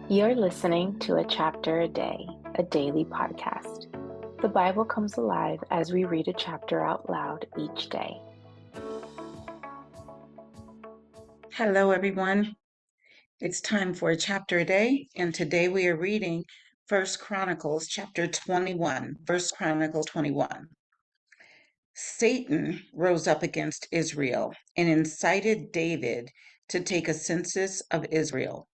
You're listening to A Chapter a Day, a daily podcast. The Bible comes alive as we read a chapter out loud each day. Hello, everyone. It's time for a chapter a day, and today we are reading First Chronicles chapter 21. First Chronicles 21. Satan rose up against Israel and incited David to take a census of Israel.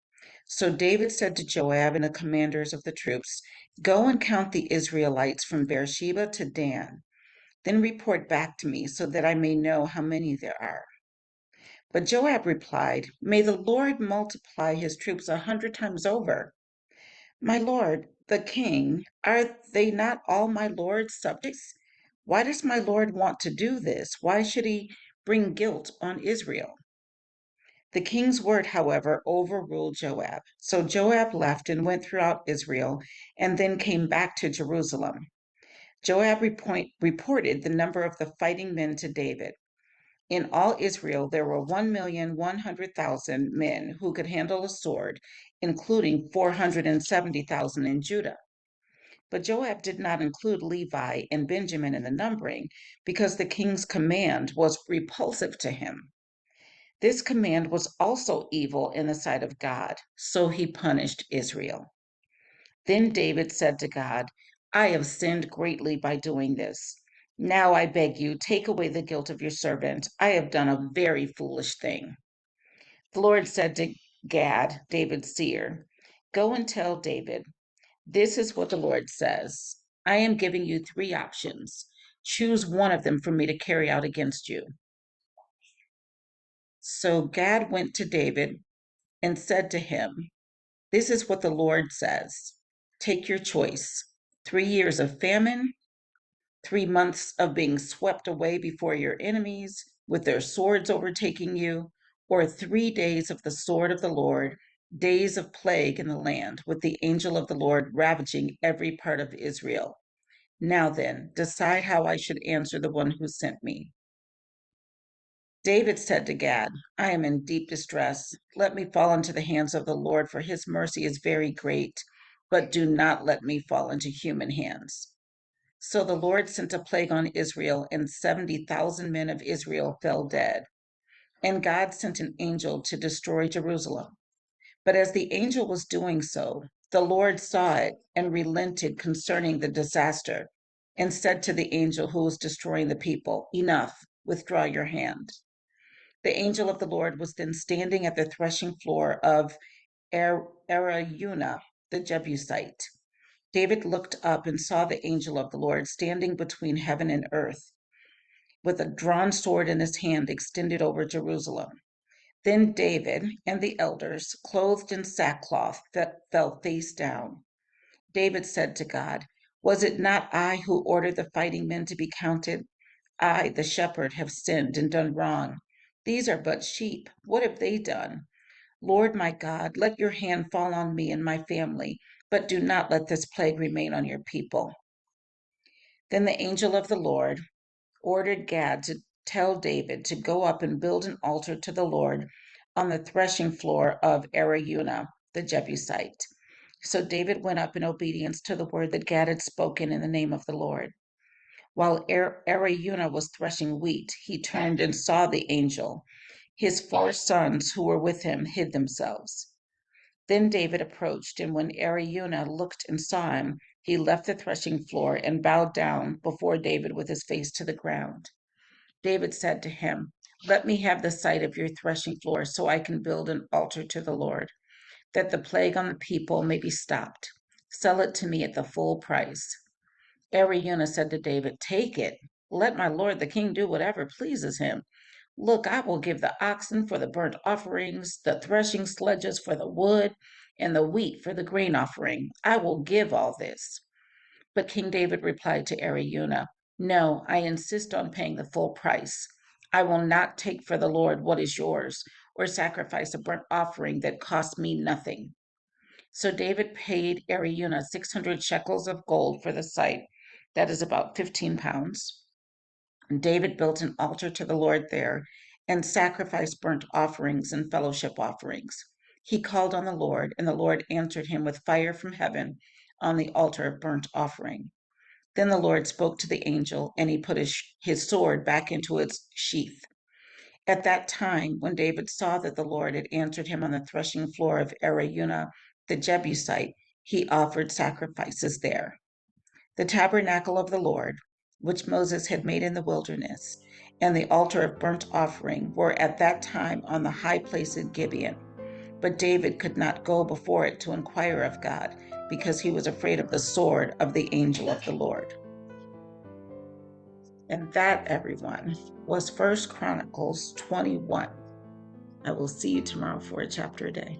So David said to Joab and the commanders of the troops, "Go and count the Israelites from Beersheba to Dan. Then report back to me so that I may know how many there are." But Joab replied, "May the Lord multiply his troops 100 times over. My lord, the king, are they not all my lord's subjects? Why does my lord want to do this? Why should he bring guilt on Israel?" The king's word, however, overruled Joab. So Joab left and went throughout Israel and then came back to Jerusalem. Joab reported the number of the fighting men to David. In all Israel, there were 1,100,000 men who could handle a sword, including 470,000 in Judah. But Joab did not include Levi and Benjamin in the numbering because the king's command was repulsive to him. This command was also evil in the sight of God, so he punished Israel. Then David said to God, "I have sinned greatly by doing this. Now I beg you, take away the guilt of your servant. I have done a very foolish thing." The Lord said to Gad, David's seer, "Go and tell David, this is what the Lord says. I am giving you three options. Choose one of them for me to carry out against you." So Gad went to David and said to him, "This is what the Lord says. Take your choice. 3 years of famine, 3 months of being swept away before your enemies, with their swords overtaking you, or 3 days of the sword of the Lord, days of plague in the land, with the angel of the Lord ravaging every part of Israel. Now then, decide how I should answer the one who sent me." David said to Gad, "I am in deep distress. Let me fall into the hands of the Lord, for his mercy is very great, but do not let me fall into human hands." So the Lord sent a plague on Israel, and 70,000 men of Israel fell dead. And God sent an angel to destroy Jerusalem. But as the angel was doing so, the Lord saw it and relented concerning the disaster, and said to the angel who was destroying the people, "Enough, withdraw your hand." The angel of the Lord was then standing at the threshing floor of Araunah the Jebusite. David looked up and saw the angel of the Lord standing between heaven and earth, with a drawn sword in his hand extended over Jerusalem. Then David and the elders, clothed in sackcloth, fell face down. David said to God, "Was it not I who ordered the fighting men to be counted? I, the shepherd, have sinned and done wrong. These are but sheep. What have they done? Lord my God, let your hand fall on me and my family, but do not let this plague remain on your people." Then the angel of the Lord ordered Gad to tell David to go up and build an altar to the Lord on the threshing floor of Araunah the Jebusite. So David went up in obedience to the word that Gad had spoken in the name of the Lord. While Araunah was threshing wheat, he turned and saw the angel. His 4 sons who were with him hid themselves. Then David approached, and when Araunah looked and saw him, he left the threshing floor and bowed down before David with his face to the ground. David said to him, "Let me have the site of your threshing floor so I can build an altar to the Lord, that the plague on the people may be stopped. Sell it to me at the full price." Araunah said to David, "Take it. Let my lord the king do whatever pleases him. Look, I will give the oxen for the burnt offerings, the threshing sledges for the wood, and the wheat for the grain offering. I will give all this." But King David replied to Araunah, "No, I insist on paying the full price. I will not take for the Lord what is yours, or sacrifice a burnt offering that cost me nothing." So David paid Araunah 600 shekels of gold for the site, that is about 15 pounds. And David built an altar to the Lord there and sacrificed burnt offerings and fellowship offerings. He called on the Lord, and the Lord answered him with fire from heaven on the altar of burnt offering. Then the Lord spoke to the angel, and he put his sword back into its sheath. At that time, when David saw that the Lord had answered him on the threshing floor of Araunah the Jebusite, he offered sacrifices there. The tabernacle of the Lord, which Moses had made in the wilderness, and the altar of burnt offering were at that time on the high place in Gibeon. But David could not go before it to inquire of God, because he was afraid of the sword of the angel of the Lord. And that, everyone, was 1 Chronicles 21. I will see you tomorrow for a chapter a day.